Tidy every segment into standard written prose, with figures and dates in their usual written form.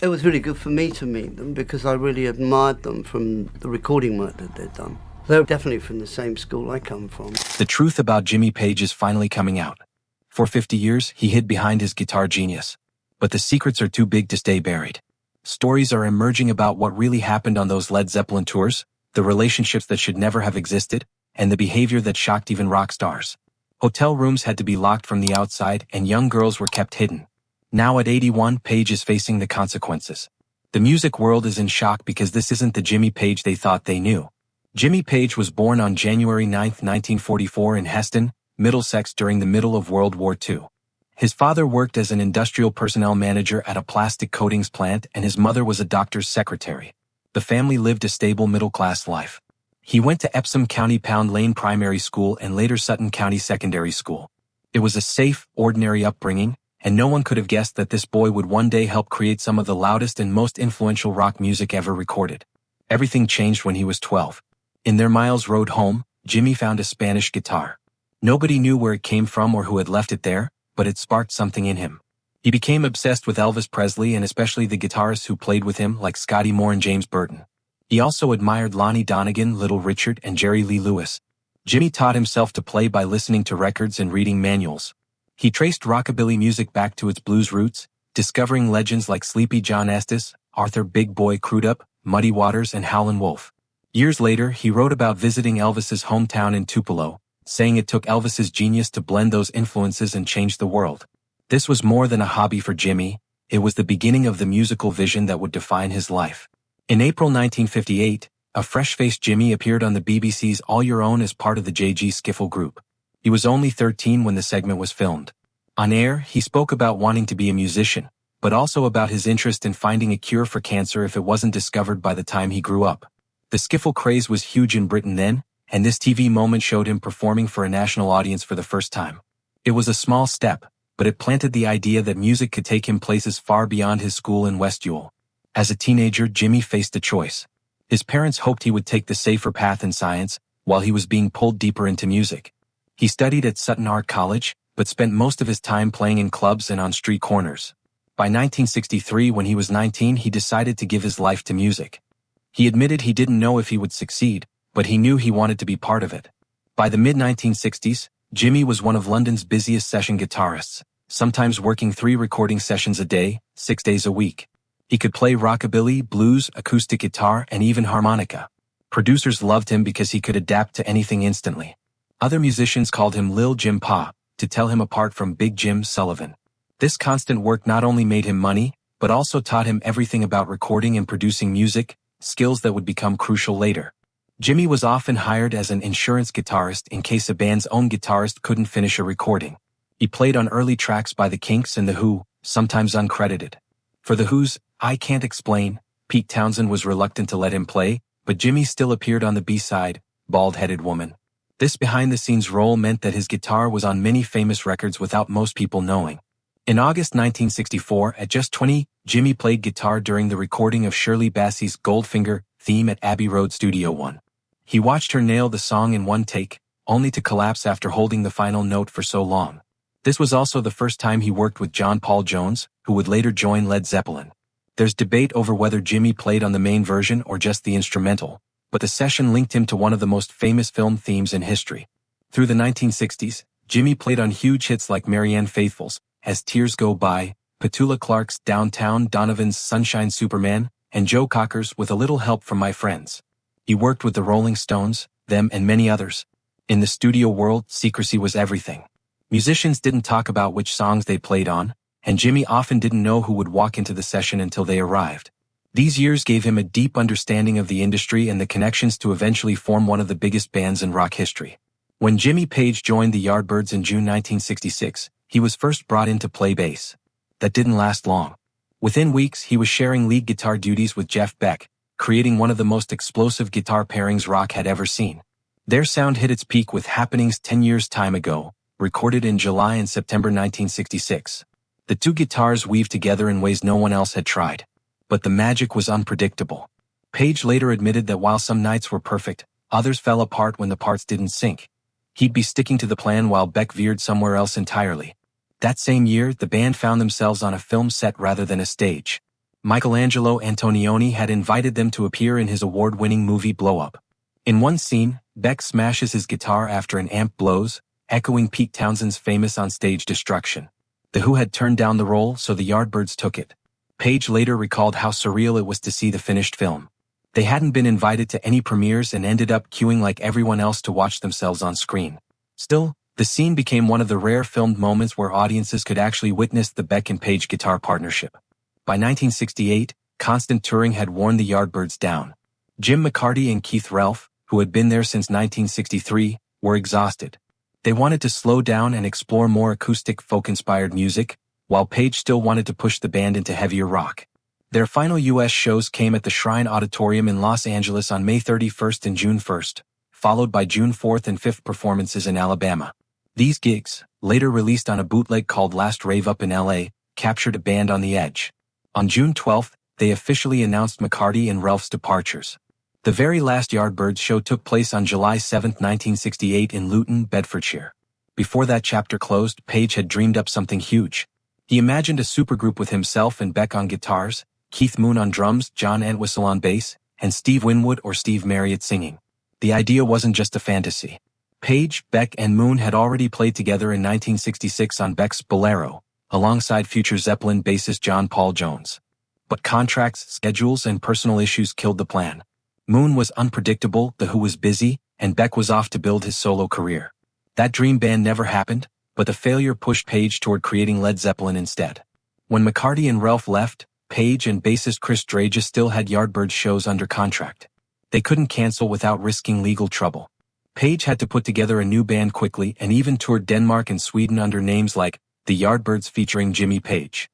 It was really good for me to meet them because I really admired them from the recording work that they'd done. They're definitely from the same school I come from. The truth about Jimmy Page is finally coming out. For 50 years, he hid behind his guitar genius. But the secrets are too big to stay buried. Stories are emerging about what really happened on those Led Zeppelin tours, the relationships that should never have existed, and the behavior that shocked even rock stars. Hotel rooms had to be locked from the outside and young girls were kept hidden. Now at 81, Page is facing the consequences. The music world is in shock because this isn't the Jimmy Page they thought they knew. Jimmy Page was born on January 9, 1944 in Heston, Middlesex during the middle of World War II. His father worked as an industrial personnel manager at a plastic coatings plant and his mother was a doctor's secretary. The family lived a stable middle-class life. He went to Epsom County Pound Lane Primary School and later Sutton County Secondary School. It was a safe, ordinary upbringing, and no one could have guessed that this boy would one day help create some of the loudest and most influential rock music ever recorded. Everything changed when he was 12. In their Miles Road home, Jimmy found a Spanish guitar. Nobody knew where it came from or who had left it there, but it sparked something in him. He became obsessed with Elvis Presley and especially the guitarists who played with him like Scotty Moore and James Burton. He also admired Lonnie Donegan, Little Richard, and Jerry Lee Lewis. Jimmy taught himself to play by listening to records and reading manuals. He traced rockabilly music back to its blues roots, discovering legends like Sleepy John Estes, Arthur Big Boy Crudup, Muddy Waters, and Howlin' Wolf. Years later, he wrote about visiting Elvis's hometown in Tupelo, saying it took Elvis's genius to blend those influences and change the world. This was more than a hobby for Jimmy, it was the beginning of the musical vision that would define his life. In April 1958, a fresh-faced Jimmy appeared on the BBC's All Your Own as part of the J.G. Skiffle Group. He was only 13 when the segment was filmed. On air, he spoke about wanting to be a musician, but also about his interest in finding a cure for cancer if it wasn't discovered by the time he grew up. The skiffle craze was huge in Britain then, and this TV moment showed him performing for a national audience for the first time. It was a small step, but it planted the idea that music could take him places far beyond his school in West Ewell. As a teenager, Jimmy faced a choice. His parents hoped he would take the safer path in science, while he was being pulled deeper into music. He studied at Sutton Art College, but spent most of his time playing in clubs and on street corners. By 1963, when he was 19, he decided to give his life to music. He admitted he didn't know if he would succeed, but he knew he wanted to be part of it. By the mid-1960s, Jimmy was one of London's busiest session guitarists, sometimes working 3 recording sessions a day, 6 days a week. He could play rockabilly, blues, acoustic guitar, and even harmonica. Producers loved him because he could adapt to anything instantly. Other musicians called him Lil Jim Pa, to tell him apart from Big Jim Sullivan. This constant work not only made him money, but also taught him everything about recording and producing music, skills that would become crucial later. Jimmy was often hired as an insurance guitarist in case a band's own guitarist couldn't finish a recording. He played on early tracks by the Kinks and The Who, sometimes uncredited. For The Who's I Can't Explain, Pete Townsend was reluctant to let him play, but Jimmy still appeared on the B-side, Bald-Headed Woman. This behind-the-scenes role meant that his guitar was on many famous records without most people knowing. In August 1964, at just 20, Jimmy played guitar during the recording of Shirley Bassey's Goldfinger theme at Abbey Road Studio 1. He watched her nail the song in one take, only to collapse after holding the final note for so long. This was also the first time he worked with John Paul Jones, who would later join Led Zeppelin. There's debate over whether Jimmy played on the main version or just the instrumental, but the session linked him to one of the most famous film themes in history. Through the 1960s, Jimmy played on huge hits like Marianne Faithfull's As Tears Go By, Petula Clark's Downtown, Donovan's Sunshine Superman, and Joe Cocker's With a Little Help from My Friends. He worked with the Rolling Stones, them and many others. In the studio world, secrecy was everything. Musicians didn't talk about which songs they played on, and Jimmy often didn't know who would walk into the session until they arrived. These years gave him a deep understanding of the industry and the connections to eventually form one of the biggest bands in rock history. When Jimmy Page joined the Yardbirds in June 1966, he was first brought in to play bass. That didn't last long. Within weeks, he was sharing lead guitar duties with Jeff Beck, creating one of the most explosive guitar pairings rock had ever seen. Their sound hit its peak with Happenings 10 Years Time Ago, recorded in July and September 1966. The two guitars weaved together in ways no one else had tried. But the magic was unpredictable. Page later admitted that while some nights were perfect, others fell apart when the parts didn't sync. He'd be sticking to the plan while Beck veered somewhere else entirely. That same year, the band found themselves on a film set rather than a stage. Michelangelo Antonioni had invited them to appear in his award-winning movie Blow Up. In one scene, Beck smashes his guitar after an amp blows, echoing Pete Townshend's famous onstage destruction. The Who had turned down the role, so the Yardbirds took it. Page later recalled how surreal it was to see the finished film. They hadn't been invited to any premieres and ended up queuing like everyone else to watch themselves on screen. Still, the scene became one of the rare filmed moments where audiences could actually witness the Beck and Page guitar partnership. By 1968, constant touring had worn the Yardbirds down. Jim McCarty and Keith Relf, who had been there since 1963, were exhausted. They wanted to slow down and explore more acoustic folk-inspired music, while Page still wanted to push the band into heavier rock. Their final U.S. shows came at the Shrine Auditorium in Los Angeles on May 31st and June 1st, followed by June 4th and 5th performances in Alabama. These gigs, later released on a bootleg called Last Rave Up in L.A., captured a band on the edge. On June 12th, they officially announced McCarty and Relf's departures. The very last Yardbirds show took place on July 7, 1968 in Luton, Bedfordshire. Before that chapter closed, Page had dreamed up something huge. He imagined a supergroup with himself and Beck on guitars, Keith Moon on drums, John Entwistle on bass, and Steve Winwood or Steve Marriott singing. The idea wasn't just a fantasy. Page, Beck, and Moon had already played together in 1966 on Beck's Bolero, alongside future Zeppelin bassist John Paul Jones. But contracts, schedules, and personal issues killed the plan. Moon was unpredictable, The Who was busy, and Beck was off to build his solo career. That dream band never happened, but the failure pushed Page toward creating Led Zeppelin instead. When McCarty and Relf left, Page and bassist Chris Drages still had Yardbirds shows under contract. They couldn't cancel without risking legal trouble. Page had to put together a new band quickly and even toured Denmark and Sweden under names like The Yardbirds featuring Jimmy Page.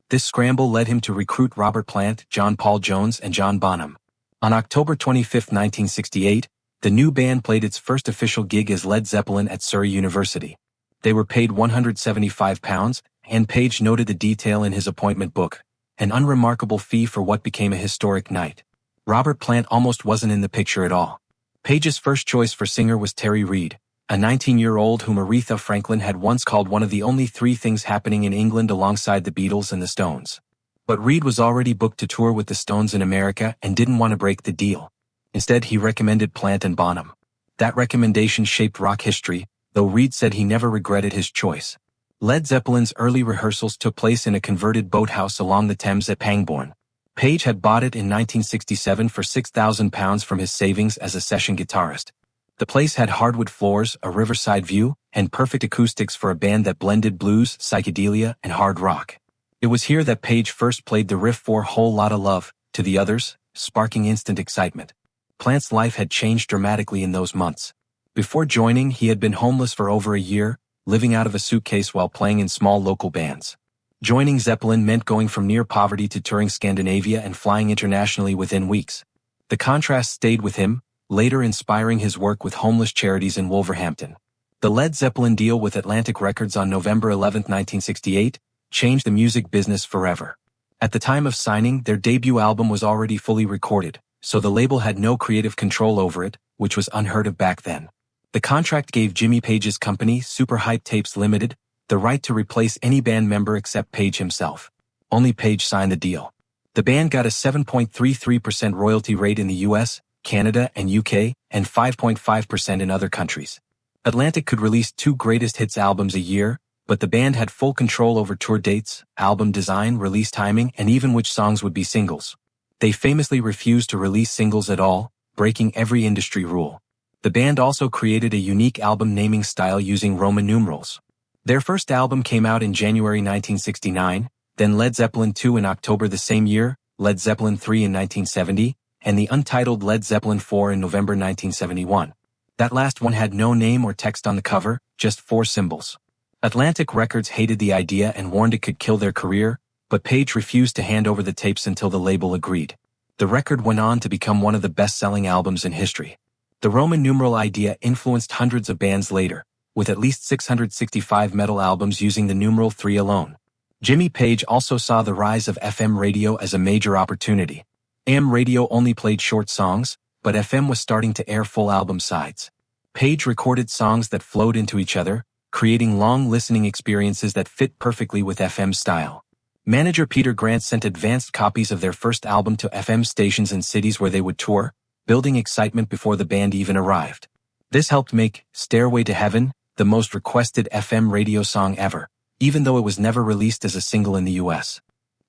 This scramble led him to recruit Robert Plant, John Paul Jones, and John Bonham. On October 25, 1968, the new band played its first official gig as Led Zeppelin at Surrey University. They were paid £175, and Page noted the detail in his appointment book, an unremarkable fee for what became a historic night. Robert Plant almost wasn't in the picture at all. Page's first choice for singer was Terry Reid, a 19-year-old whom Aretha Franklin had once called one of the only three things happening in England alongside the Beatles and the Stones. But Reid was already booked to tour with the Stones in America and didn't want to break the deal. Instead, he recommended Plant and Bonham. That recommendation shaped rock history, though Reid said he never regretted his choice. Led Zeppelin's early rehearsals took place in a converted boathouse along the Thames at Pangbourne. Page had bought it in 1967 for £6,000 from his savings as a session guitarist. The place had hardwood floors, a riverside view, and perfect acoustics for a band that blended blues, psychedelia, and hard rock. It was here that Page first played the riff for Whole Lotta Love to the others, sparking instant excitement. Plant's life had changed dramatically in those months. Before joining, he had been homeless for over a year, living out of a suitcase while playing in small local bands. Joining Zeppelin meant going from near poverty to touring Scandinavia and flying internationally within weeks. The contrast stayed with him, later inspiring his work with homeless charities in Wolverhampton. The Led Zeppelin deal with Atlantic Records on November 11, 1968, changed the music business forever. At the time of signing, their debut album was already fully recorded, so the label had no creative control over it, which was unheard of back then. The contract gave Jimmy Page's company, Super Hype Tapes Limited, the right to replace any band member except Page himself. Only Page signed the deal. The band got a 7.33% royalty rate in the US, Canada, and UK, and 5.5% in other countries. Atlantic could release 2 greatest hits albums a year, but the band had full control over tour dates, album design, release timing, and even which songs would be singles. They famously refused to release singles at all, breaking every industry rule. The band also created a unique album naming style using Roman numerals. Their first album came out in January 1969, then Led Zeppelin II in October the same year, Led Zeppelin III in 1970, and the untitled Led Zeppelin IV in November 1971. That last one had no name or text on the cover, just 4 symbols. Atlantic Records hated the idea and warned it could kill their career, but Page refused to hand over the tapes until the label agreed. The record went on to become one of the best-selling albums in history. The Roman numeral idea influenced hundreds of bands later, with at least 665 metal albums using the numeral 3 alone. Jimmy Page also saw the rise of FM radio as a major opportunity. AM radio only played short songs, but FM was starting to air full album sides. Page recorded songs that flowed into each other, creating long listening experiences that fit perfectly with FM style. Manager Peter Grant sent advanced copies of their first album to FM stations in cities where they would tour, building excitement before the band even arrived. This helped make Stairway to Heaven the most requested FM radio song ever, even though it was never released as a single in the US.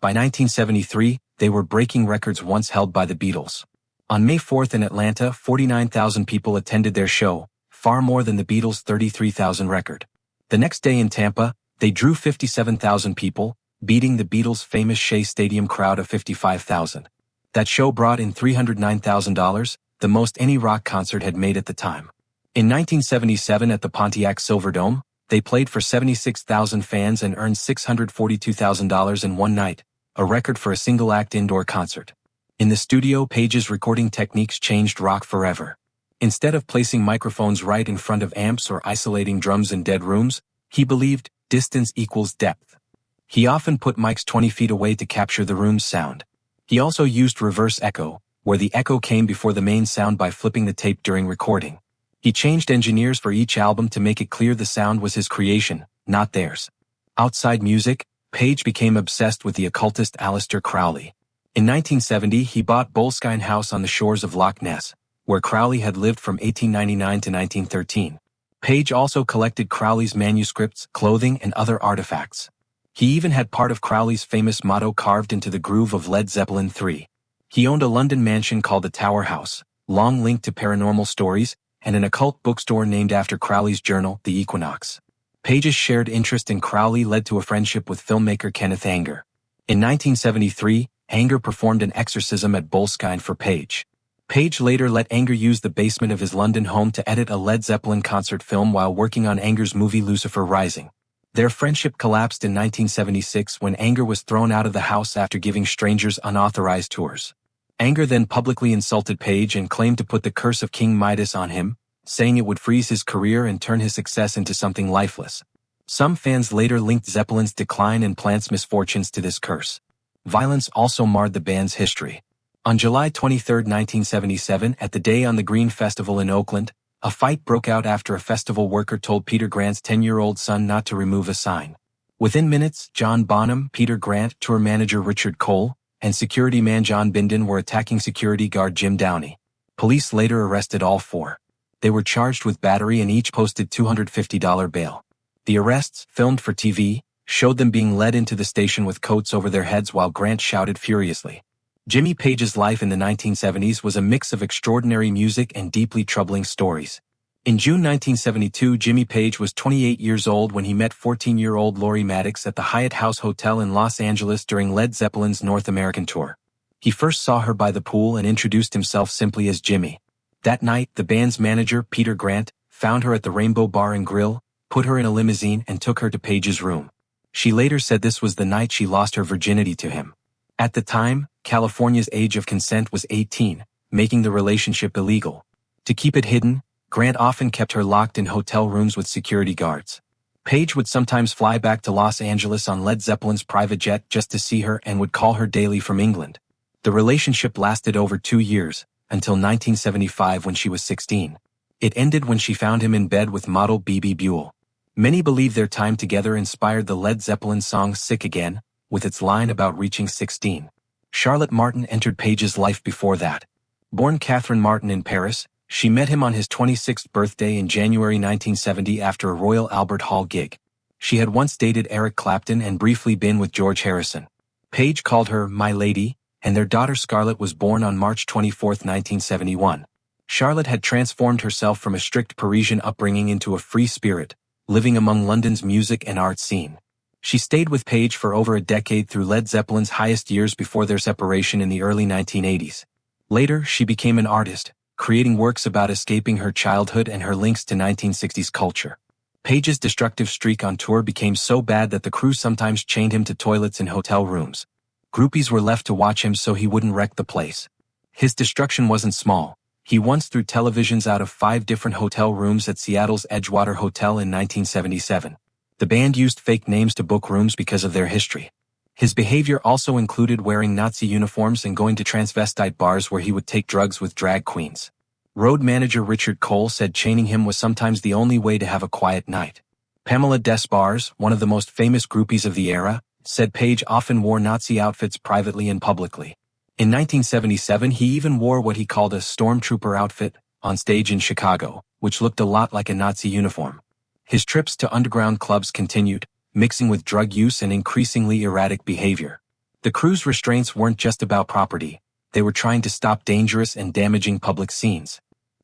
By 1973, they were breaking records once held by the Beatles. On May 4th in Atlanta, 49,000 people attended their show, far more than the Beatles' 33,000 record. The next day in Tampa, they drew 57,000 people, beating the Beatles' famous Shea Stadium crowd of 55,000. That show brought in $309,000, the most any rock concert had made at the time. In 1977 at the Pontiac Silverdome, they played for 76,000 fans and earned $642,000 in one night, a record for a single-act indoor concert. In the studio, Page's recording techniques changed rock forever. Instead of placing microphones right in front of amps or isolating drums in dead rooms, he believed distance equals depth. He often put mics 20 feet away to capture the room's sound. He also used reverse echo, where the echo came before the main sound by flipping the tape during recording. He changed engineers for each album to make it clear the sound was his creation, not theirs. Outside music, Page became obsessed with the occultist Aleister Crowley. In 1970, he bought Boleskine House on the shores of Loch Ness, where Crowley had lived from 1899 to 1913. Page also collected Crowley's manuscripts, clothing, and other artifacts. He even had part of Crowley's famous motto carved into the groove of Led Zeppelin III. He owned a London mansion called the Tower House, long linked to paranormal stories, and an occult bookstore named after Crowley's journal, The Equinox. Page's shared interest in Crowley led to a friendship with filmmaker Kenneth Anger. In 1973, Anger performed an exorcism at Boleskine for Page. Page later let Anger use the basement of his London home to edit a Led Zeppelin concert film while working on Anger's movie Lucifer Rising. Their friendship collapsed in 1976 when Anger was thrown out of the house after giving strangers unauthorized tours. Anger then publicly insulted Page and claimed to put the curse of King Midas on him, saying it would freeze his career and turn his success into something lifeless. Some fans later linked Zeppelin's decline and Plant's misfortunes to this curse. Violence also marred the band's history. On July 23, 1977, at the Day on the Green Festival in Oakland, a fight broke out after a festival worker told Peter Grant's 10-year-old son not to remove a sign. Within minutes, John Bonham, Peter Grant, tour manager Richard Cole, and security man John Bindon were attacking security guard Jim Downey. Police later arrested all four. They were charged with battery and each posted $250 bail. The arrests, filmed for TV, showed them being led into the station with coats over their heads while Grant shouted furiously. Jimmy Page's life in the 1970s was a mix of extraordinary music and deeply troubling stories. In June 1972, Jimmy Page was 28 years old when he met 14-year-old Lori Maddox at the Hyatt House Hotel in Los Angeles during Led Zeppelin's North American tour. He first saw her by the pool and introduced himself simply as Jimmy. That night, the band's manager, Peter Grant, found her at the Rainbow Bar and Grill, put her in a limousine and took her to Page's room. She later said this was the night she lost her virginity to him. At the time, California's age of consent was 18, making the relationship illegal. To keep it hidden, Grant often kept her locked in hotel rooms with security guards. Page would sometimes fly back to Los Angeles on Led Zeppelin's private jet just to see her and would call her daily from England. The relationship lasted over 2 years, until 1975 when she was 16. It ended when she found him in bed with model Bebe Buell. Many believe their time together inspired the Led Zeppelin song Sick Again, with its line about reaching 16. Charlotte Martin entered Page's life before that. Born Catherine Martin in Paris, she met him on his 26th birthday in January 1970 after a Royal Albert Hall gig. She had once dated Eric Clapton and briefly been with George Harrison. Page called her "My Lady," and their daughter Scarlett was born on March 24, 1971. Charlotte had transformed herself from a strict Parisian upbringing into a free spirit, living among London's music and art scene. She stayed with Page for over a decade through Led Zeppelin's highest years before their separation in the early 1980s. Later, she became an artist, creating works about escaping her childhood and her links to 1960s culture. Page's destructive streak on tour became so bad that the crew sometimes chained him to toilets in hotel rooms. Groupies were left to watch him so he wouldn't wreck the place. His destruction wasn't small. He once threw televisions out of 5 different hotel rooms at Seattle's Edgewater Hotel in 1977. The band used fake names to book rooms because of their history. His behavior also included wearing Nazi uniforms and going to transvestite bars where he would take drugs with drag queens. Road manager Richard Cole said chaining him was sometimes the only way to have a quiet night. Pamela Des Barres, one of the most famous groupies of the era, said Page often wore Nazi outfits privately and publicly. In 1977, he even wore what he called a stormtrooper outfit on stage in Chicago, which looked a lot like a Nazi uniform. His trips to underground clubs continued, mixing with drug use and increasingly erratic behavior. The crew's restraints weren't just about property. They were trying to stop dangerous and damaging public scenes.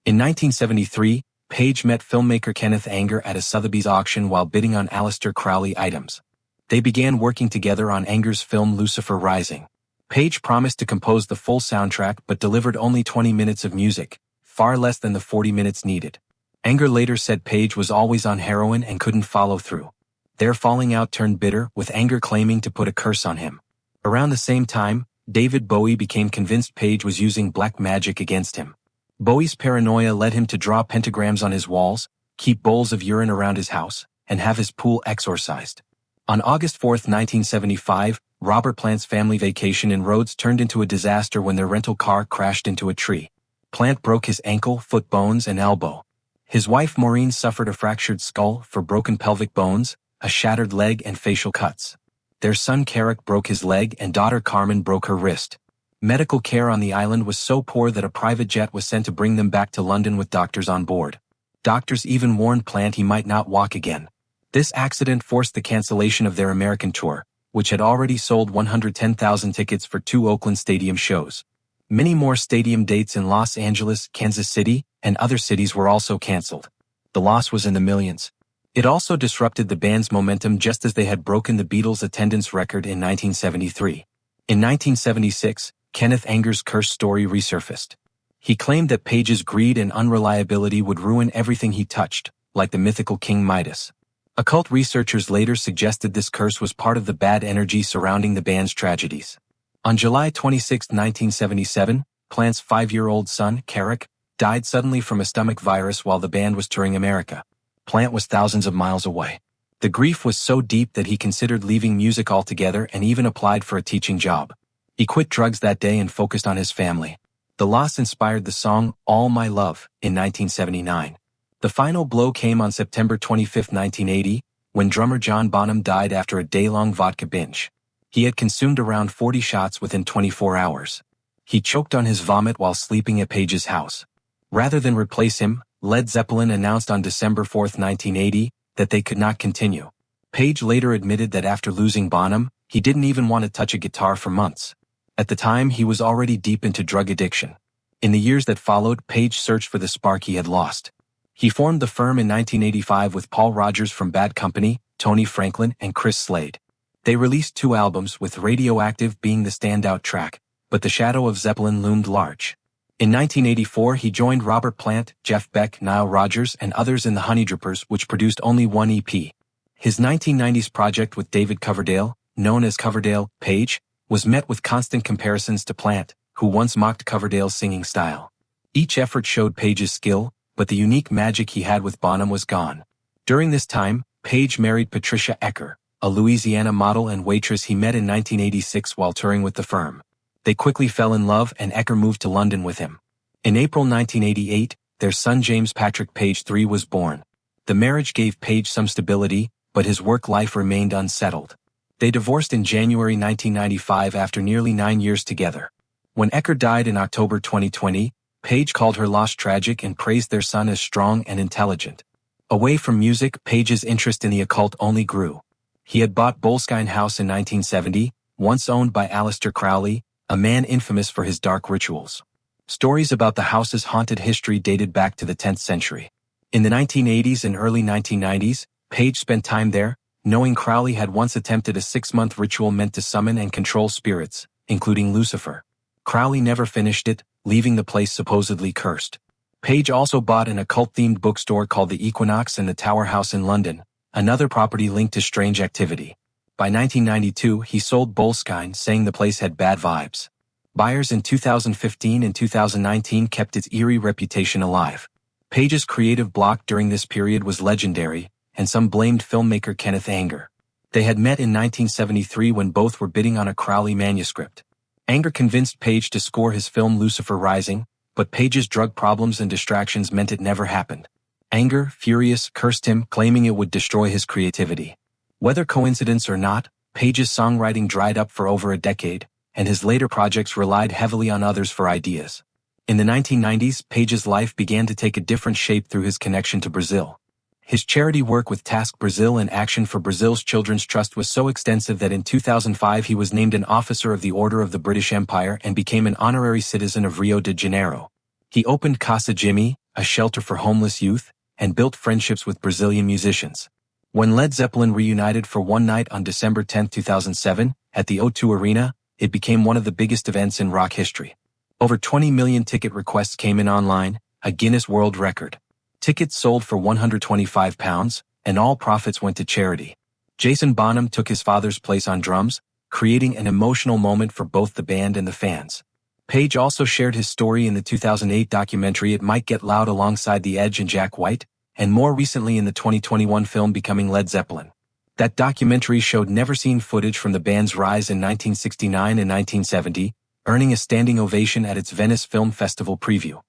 In 1973, Page met filmmaker Kenneth Anger at a Sotheby's auction while bidding on Aleister Crowley items. They began working together on Anger's film Lucifer Rising. Page promised to compose the full soundtrack but delivered only 20 minutes of music, far less than the 40 minutes needed. Anger later said Page was always on heroin and couldn't follow through. Their falling out turned bitter, with Anger claiming to put a curse on him. Around the same time, David Bowie became convinced Page was using black magic against him. Bowie's paranoia led him to draw pentagrams on his walls, keep bowls of urine around his house, and have his pool exorcised. On August 4, 1975, Robert Plant's family vacation in Rhodes turned into a disaster when their rental car crashed into a tree. Plant broke his ankle, foot bones, and elbow. His wife Maureen suffered a fractured skull, broken pelvic bones, a shattered leg, and facial cuts. Their son Carrick broke his leg and daughter Carmen broke her wrist. Medical care on the island was so poor that a private jet was sent to bring them back to London with doctors on board. Doctors even warned Plant he might not walk again. This accident forced the cancellation of their American tour, which had already sold 110,000 tickets for 2 Oakland Stadium shows. Many more stadium dates in Los Angeles, Kansas City, and other cities were also canceled. The loss was in the millions. It also disrupted the band's momentum just as they had broken the Beatles' attendance record in 1973. In 1976, Kenneth Anger's curse story resurfaced. He claimed that Page's greed and unreliability would ruin everything he touched, like the mythical King Midas. Occult researchers later suggested this curse was part of the bad energy surrounding the band's tragedies. On July 26, 1977, Plant's 5-year-old son, Carrick, died suddenly from a stomach virus while the band was touring America. Plant was thousands of miles away. The grief was so deep that he considered leaving music altogether and even applied for a teaching job. He quit drugs that day and focused on his family. The loss inspired the song All My Love in 1979. The final blow came on September 25, 1980, when drummer John Bonham died after a day-long vodka binge. He had consumed around 40 shots within 24 hours. He choked on his vomit while sleeping at Page's house. Rather than replace him, Led Zeppelin announced on December 4, 1980, that they could not continue. Page later admitted that after losing Bonham, he didn't even want to touch a guitar for months. At the time, he was already deep into drug addiction. In the years that followed, Page searched for the spark he had lost. He formed the firm in 1985 with Paul Rodgers from Bad Company, Tony Franklin, and Chris Slade. They released 2 albums, with Radioactive being the standout track, but the shadow of Zeppelin loomed large. In 1984, he joined Robert Plant, Jeff Beck, Nile Rodgers, and others in the Honeydrippers, which produced only 1 EP. His 1990s project with David Coverdale, known as Coverdale, Page, was met with constant comparisons to Plant, who once mocked Coverdale's singing style. Each effort showed Page's skill, but the unique magic he had with Bonham was gone. During this time, Page married Patricia Ecker, a Louisiana model and waitress he met in 1986 while touring with the firm. They quickly fell in love and Ecker moved to London with him. In April 1988, their son James Patrick Page III was born. The marriage gave Page some stability, but his work life remained unsettled. They divorced in January 1995 after nearly 9 years together. When Ecker died in October 2020, Page called her loss tragic and praised their son as strong and intelligent. Away from music, Page's interest in the occult only grew. He had bought Boleskine House in 1970, once owned by Aleister Crowley, a man infamous for his dark rituals. Stories about the house's haunted history dated back to the 10th century. In the 1980s and early 1990s, Page spent time there, knowing Crowley had once attempted a 6-month ritual meant to summon and control spirits, including Lucifer. Crowley never finished it, leaving the place supposedly cursed. Page also bought an occult-themed bookstore called the Equinox in the Tower House in London, another property linked to strange activity. By 1992, he sold Boleskine, saying the place had bad vibes. Buyers in 2015 and 2019 kept its eerie reputation alive. Page's creative block during this period was legendary, and some blamed filmmaker Kenneth Anger. They had met in 1973 when both were bidding on a Crowley manuscript. Anger convinced Page to score his film Lucifer Rising, but Page's drug problems and distractions meant it never happened. Anger, furious, cursed him, claiming it would destroy his creativity. Whether coincidence or not, Page's songwriting dried up for over a decade, and his later projects relied heavily on others for ideas. In the 1990s, Page's life began to take a different shape through his connection to Brazil. His charity work with Task Brazil and Action for Brazil's Children's Trust was so extensive that in 2005 he was named an Officer of the Order of the British Empire and became an honorary citizen of Rio de Janeiro. He opened Casa Jimmy, a shelter for homeless youth, and built friendships with Brazilian musicians. When Led Zeppelin reunited for one night on December 10, 2007, at the O2 Arena, it became one of the biggest events in rock history. Over 20 million ticket requests came in online, a Guinness World Record. Tickets sold for £125, and all profits went to charity. Jason Bonham took his father's place on drums, creating an emotional moment for both the band and the fans. Page also shared his story in the 2008 documentary It Might Get Loud alongside The Edge and Jack White, and more recently in the 2021 film Becoming Led Zeppelin. That documentary showed never-seen footage from the band's rise in 1969 and 1970, earning a standing ovation at its Venice Film Festival preview.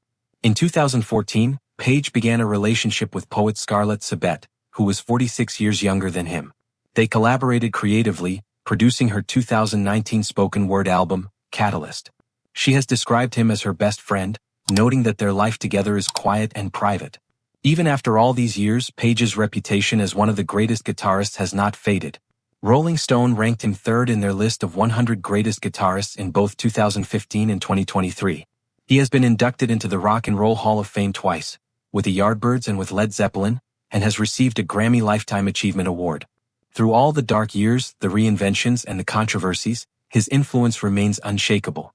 In 2014, Page began a relationship with poet Scarlett Sabet, who was 46 years younger than him. They collaborated creatively, producing her 2019 spoken word album, Catalyst. She has described him as her best friend, noting that their life together is quiet and private. Even after all these years, Page's reputation as one of the greatest guitarists has not faded. Rolling Stone ranked him third in their list of 100 greatest guitarists in both 2015 and 2023. He has been inducted into the Rock and Roll Hall of Fame twice, with the Yardbirds and with Led Zeppelin, and has received a Grammy Lifetime Achievement Award. Through all the dark years, the reinventions, and the controversies, his influence remains unshakable.